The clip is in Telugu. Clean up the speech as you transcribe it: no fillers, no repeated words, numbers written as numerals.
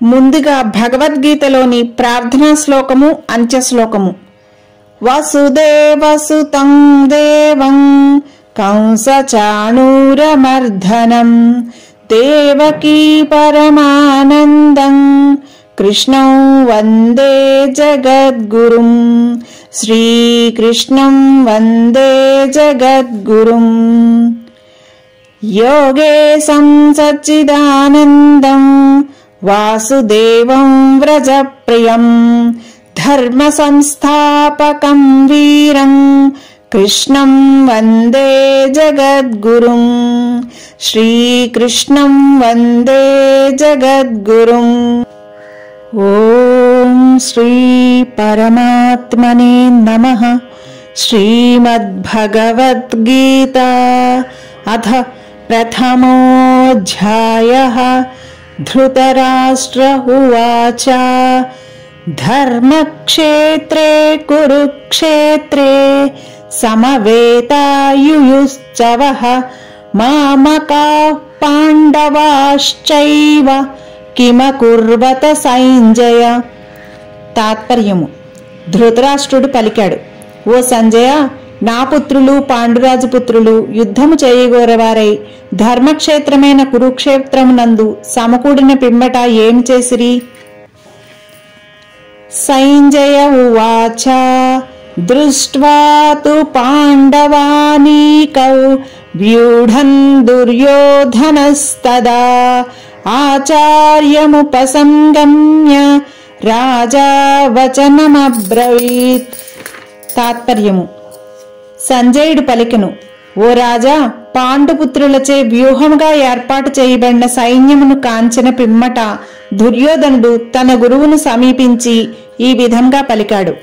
ముందుగా భగవద్గీతలోని ప్రార్థనా శ్లోకము అంత్యశ్లోకము. వసుదేవసుతం దేవం కంసచాణూరమర్ధనం దేవకీ పరమానందం కృష్ణం వందే జగద్గురుం. శ్రీకృష్ణం వందే జగద్గురుం. యోగేశం సచ్చిదానందం వాసుదేవం వ్రజప్రియం ధర్మ సంస్థాపకం వీరం కృష్ణం వందే జగద్గురుం. శ్రీకృష్ణం వందే జగద్గురుం. ఓం శ్రీ పరమాత్మనే నమః. శ్రీమద్భగవద్గీత అథ ప్రథమోऽధ్యాయః. ధృతరాష్ట్ర ఉవాచ ధర్మక్షేత్రే కురుక్షేత్రే సమవేతాయుయుశ్చవః మామకాః పాండవాశ్చైవ కిమకుర్వత సంజయ. తాత్పర్యము: ధృతరాష్ట్రుడు పలికాడు, ఓ సంజయ, నా పుత్రులు పాండురాజు పుత్రులు యుద్ధము చేయగోరవారై ధర్మక్షేత్రమైన కురుక్షేత్రమునందు సమకూడిన పిమ్మట ఏమి చేసిరి? సంజయ ఉవాచ దృష్ట్వా తు పాండవానీకౌ వ్యూఢం దుర్యోధనస్తదా ఆచార్యముపసంగమ్య రాజా వచనమబ్రవీత్. తాత్పర్యము: సంజయుడు పలికెను, ఓ రాజా, పాండుపుత్రులచే వ్యూహముగా ఏర్పాటు చేయబడిన సైన్యమును కాంచిన పిమ్మట దుర్యోధనుడు తన గురువును సమీపించి ఈ విధంగా పలికాడు.